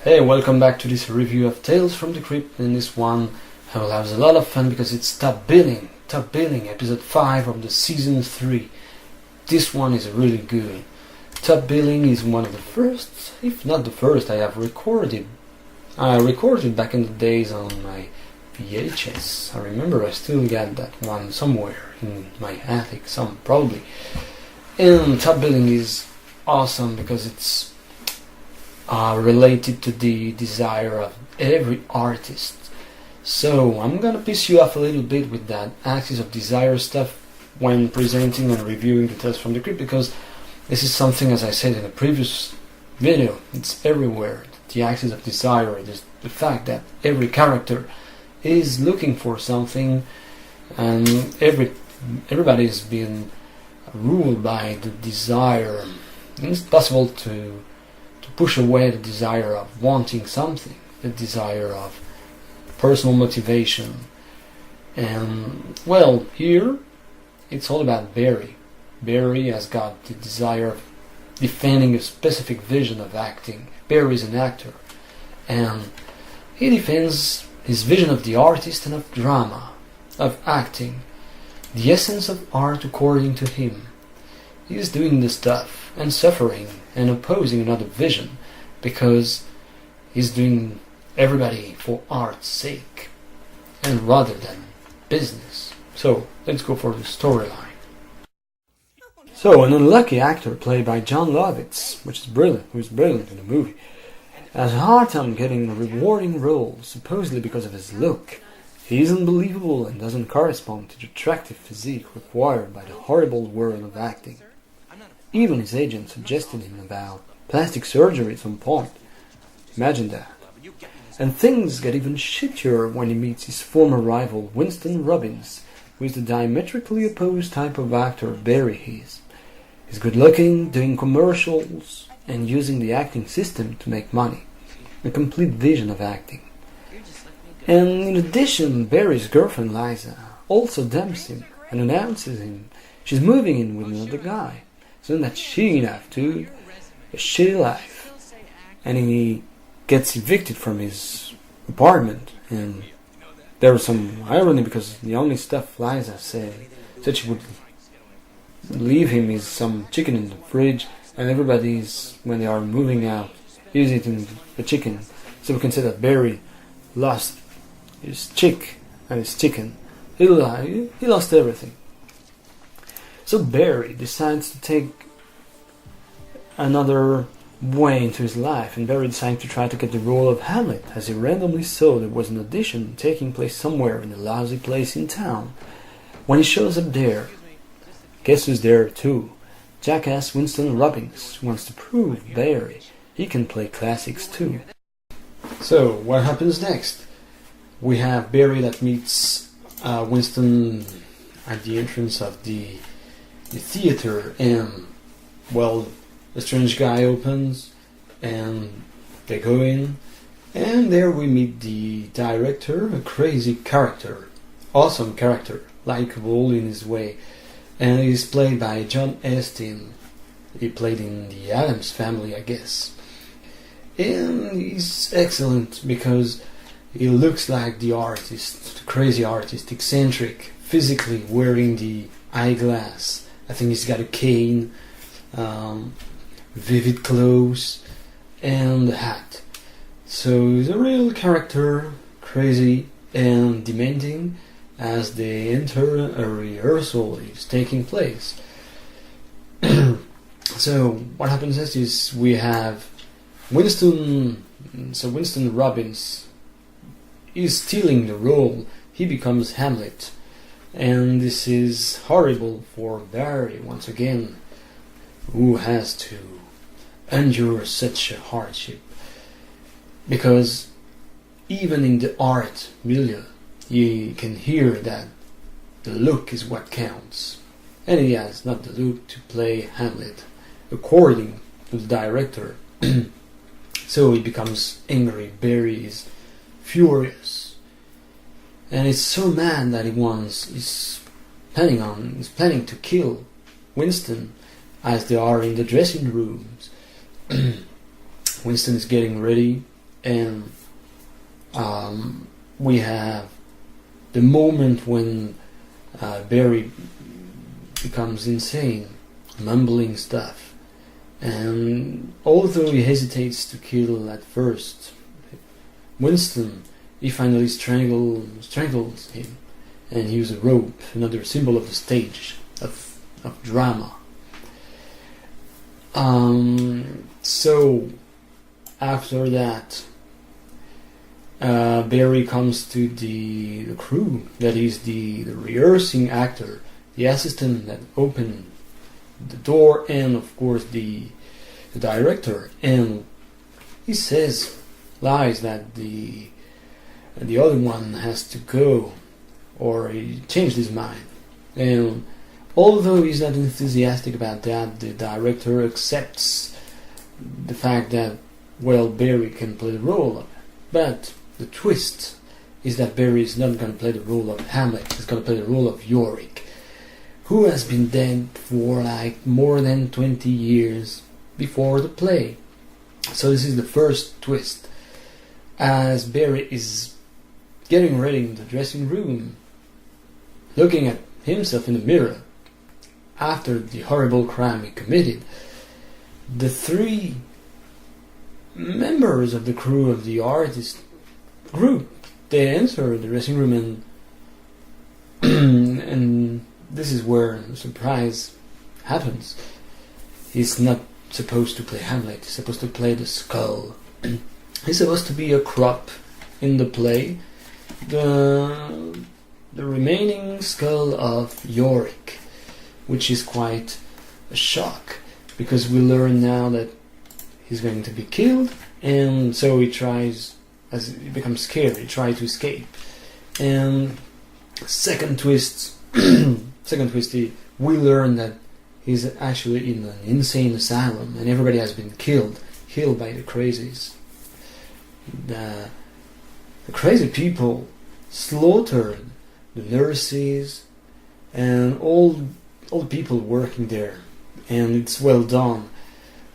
Hey, welcome back to this review of Tales from the Crypt. In this one, I will have a lot of fun because it's Top Billing, episode 5 of the season 3. This one is really good. Top Billing is one of the first, if not the first, I have recorded. I recorded back in the days on my VHS. I remember I still got that one somewhere in my attic, probably. And Top Billing is awesome because it's related to the desire of every artist. So I'm gonna piss you off a little bit with that axis of desire stuff when presenting and reviewing the Tales from the Crypt, because this is something, as I said in the previous video, it's everywhere. The axis of desire, the fact that every character is looking for something, and everybody is being ruled by the desire. And it's possible to push away the desire of wanting something, the desire of personal motivation. And, well, here it's all about Barry. Barry has got the desire of defending a specific vision of acting. Barry is an actor, and he defends his vision of the artist and of drama, of acting, the essence of art according to him. He is doing the stuff and suffering and opposing another vision because he's doing everybody for art's sake and rather than business. So let's go for the storyline. So an unlucky actor played by Jon Lovitz, who's brilliant in the movie, has a hard time getting a rewarding role, supposedly because of his look. He is unbelievable and doesn't correspond to the attractive physique required by the horrible world of acting. Even his agent suggested him about plastic surgery at some point. Imagine that. And things get even shittier when he meets his former rival Winston Robbins, who is the diametrically opposed type of actor Barry is. He's good looking, doing commercials, and using the acting system to make money. A complete vision of acting. And in addition, Barry's girlfriend Liza also dumps him and announces him she's moving in with another guy. So that's shitty enough, dude. A shitty life. And he gets evicted from his apartment. And there was some irony because the only stuff Liza said she would leave him is some chicken in the fridge. And everybody's, when they are moving out, is eating the chicken. So we can say that Barry lost his chick and his chicken. He lost everything. So Barry decides to take another way into his life, and Barry decided to try to get the role of Hamlet, as he randomly saw there was an audition taking place somewhere in a lousy place in town. When he shows up there, guess who's there too? Jackass Winston Robbins, who wants to prove Barry he can play classics too. So, what happens next? We have Barry that meets Winston at the entrance of the theater, and, well, a strange guy opens and they go in, and there we meet the director, a crazy character, awesome character, likable in his way, and he's played by Jon Astin. He played in the Addams Family, I guess, and he's excellent because he looks like the artist, the crazy artist, eccentric, physically wearing the eyeglass. I think he's got a cane, vivid clothes, and a hat. So he's a real character, crazy and demanding as they enter a rehearsal is taking place. So what happens next is we have Winston Robbins is stealing the role. He becomes Hamlet. And this is horrible for Barry once again, who has to endure such a hardship. Because even in the art milieu, you can hear that the look is what counts. And he has not the look to play Hamlet, according to the director. So he becomes angry. Barry is furious. And he's so mad that he's planning to kill Winston as they are in the dressing rooms. Winston is getting ready and we have the moment when Barry becomes insane, mumbling stuff, and although he hesitates to kill at first Winston, he finally strangles him and uses a rope, another symbol of the stage, of drama. So after that, Barry comes to the crew, that is the rehearsing actor, the assistant that opened the door, and of course the director, and he lies that the other one has to go, or he changed his mind. And although he's not enthusiastic about that, the director accepts the fact that, well, Barry can play the role of it. But the twist is that Barry is not going to play the role of Hamlet, he's going to play the role of Yorick, who has been dead for like more than 20 years before the play. So this is the first twist. As Barry is getting ready in the dressing room, looking at himself in the mirror after the horrible crime he committed, the three members of the crew of the artist group, they enter the dressing room, and this is where the surprise happens. He's not supposed to play Hamlet, he's supposed to play the skull. He's supposed to be a crop in the play, the remaining skull of Yorick, which is quite a shock, because we learn now that he's going to be killed, and so he tries, as he becomes scared, he tries to escape. And second twist, we learn that he's actually in an insane asylum, and everybody has been killed by the crazies. The crazy people slaughtered the nurses and all the people working there, and it's well done,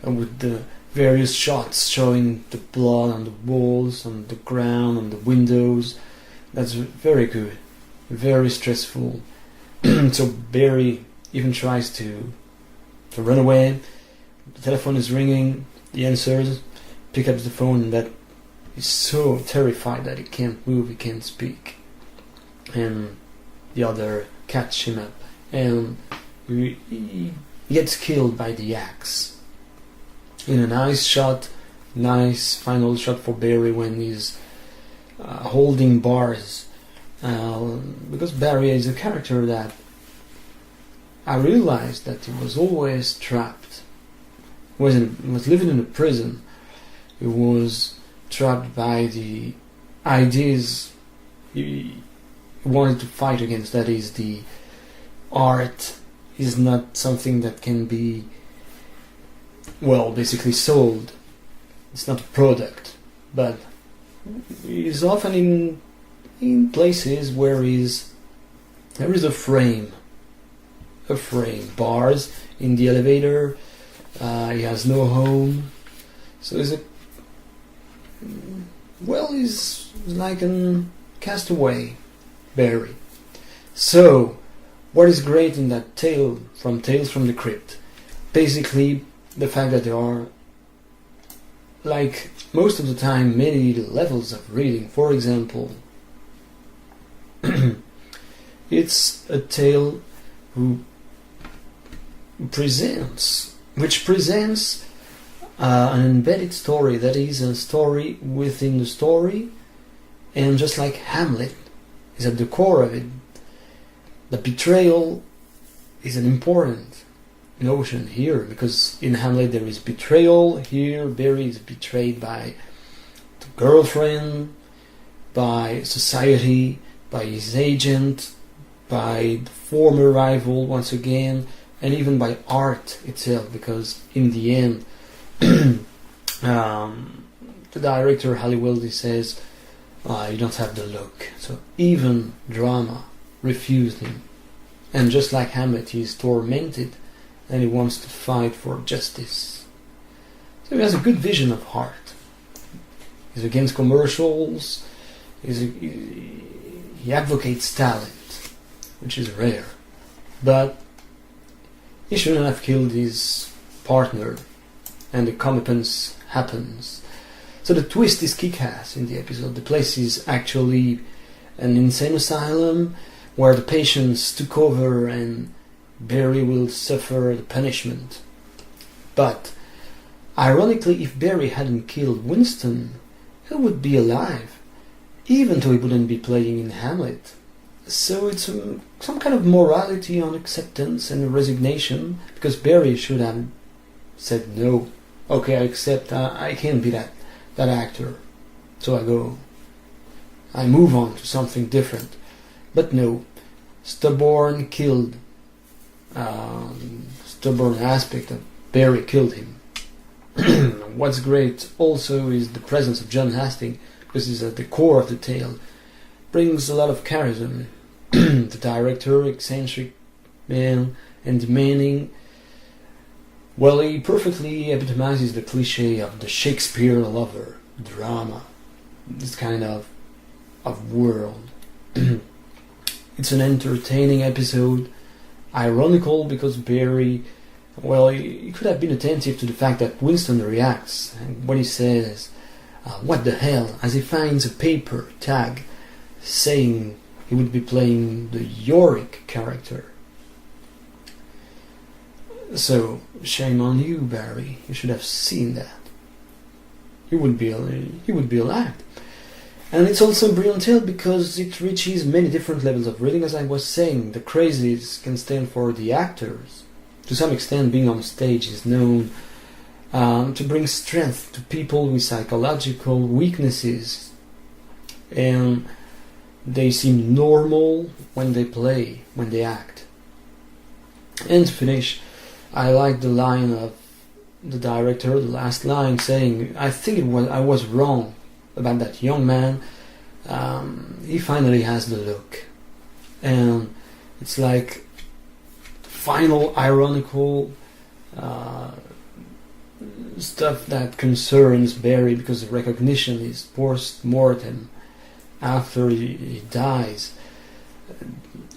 and with the various shots showing the blood on the walls, on the ground, on the windows. That's very good, very stressful. So Barry even tries to run away. The telephone is ringing, he answers, picks up the phone, and that he's so terrified that he can't move, he can't speak. And the other catch him up, and he gets killed by the axe. In a nice final shot for Barry when he's holding bars. Because Barry is a character that I realized that he was always trapped. He was living in a prison. He was trapped by the ideas he wanted to fight against. That is, the art is not something that can be, well, basically sold. It's not a product, but he's often in places where there is a frame, bars in the elevator. He has no home, so he's like a castaway, Barry. So what is great in that Tales from the Crypt, basically the fact that there are, like most of the time, many levels of reading. For example, it's a tale which presents an embedded story, that is, a story within the story, and just like Hamlet is at the core of it, the betrayal is an important notion here, because in Hamlet there is betrayal. Here Barry is betrayed by the girlfriend, by society, by his agent, by the former rival once again, and even by art itself, because in the end the director Halliwell says, you don't have the look. So even drama refused him, and just like Hamlet, he is tormented and he wants to fight for justice. So he has a good vision of art. He's against commercials. He advocates talent, which is rare. But he shouldn't have killed his partner, and the comeuppance happens. So the twist is kick-ass in the episode. The place is actually an insane asylum where the patients took over and Barry will suffer the punishment. But ironically, if Barry hadn't killed Winston, he would be alive, even though he wouldn't be playing in Hamlet. So it's some kind of morality on acceptance and resignation, because Barry should have said no. Okay, I accept, I can't be that actor. So I move on to something different. But no, stubborn aspect of Barry killed him. What's great also is the presence of Jon Astin, because he's at the core of the tale. Brings a lot of charisma. The director, eccentric man and demanding. Well, he perfectly epitomizes the cliche of the Shakespeare lover, drama, this kind of world. It's an entertaining episode, ironical because Barry, well, he could have been attentive to the fact that Winston reacts when he says, what the hell, as he finds a paper tag saying he would be playing the Yorick character. So, shame on you, Barry. You should have seen that. He would be alive. And it's also a brilliant tale because it reaches many different levels of reading. As I was saying, the crazies can stand for the actors. To some extent, being on stage is known to bring strength to people with psychological weaknesses. And they seem normal when they play, when they act. And to finish, I like the line of the director, the last line, saying, I was wrong about that young man. He finally has the look. And it's like final ironical stuff that concerns Barry, because the recognition is post-mortem after he dies.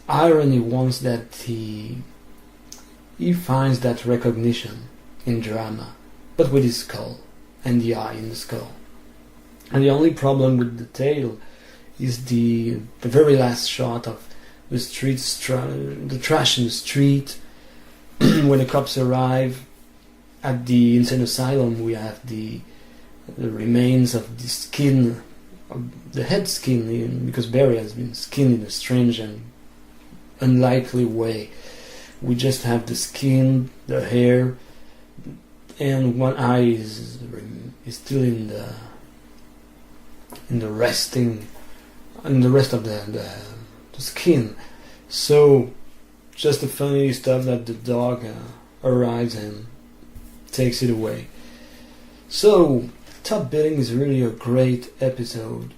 Irony wants that he finds that recognition in drama, but with his skull and the eye in the skull. And the only problem with the tale is the very last shot of the the trash in the street. When the cops arrive at the insane asylum, we have the remains of the skin, of the head skin, because Barry has been skinned in a strange and unlikely way. We just have the skin, the hair, and one eye is still in the rest of the skin. So just the funny stuff that the dog arrives and takes it away. So Top Billing is really a great episode.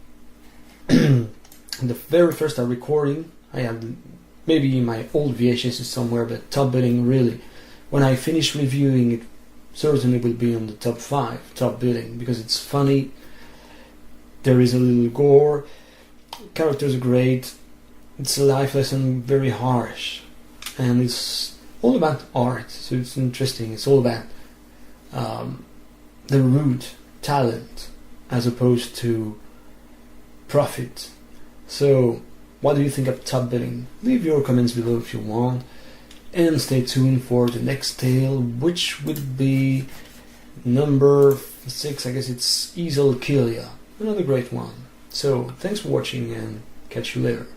The very first recording, I have maybe my old VHS is somewhere, but Top Billing really, when I finish reviewing it, certainly will be on the top 5, Top Billing, because it's funny, there is a little gore, characters are great, it's a life lesson, very harsh, and it's all about art, so it's interesting. It's all about the root, talent, as opposed to profit. So what do you think of Top Billing? Leave your comments below if you want, and stay tuned for the next tale, which would be number 6. I guess it's Easel Kilia, another great one. So thanks for watching, and catch you later.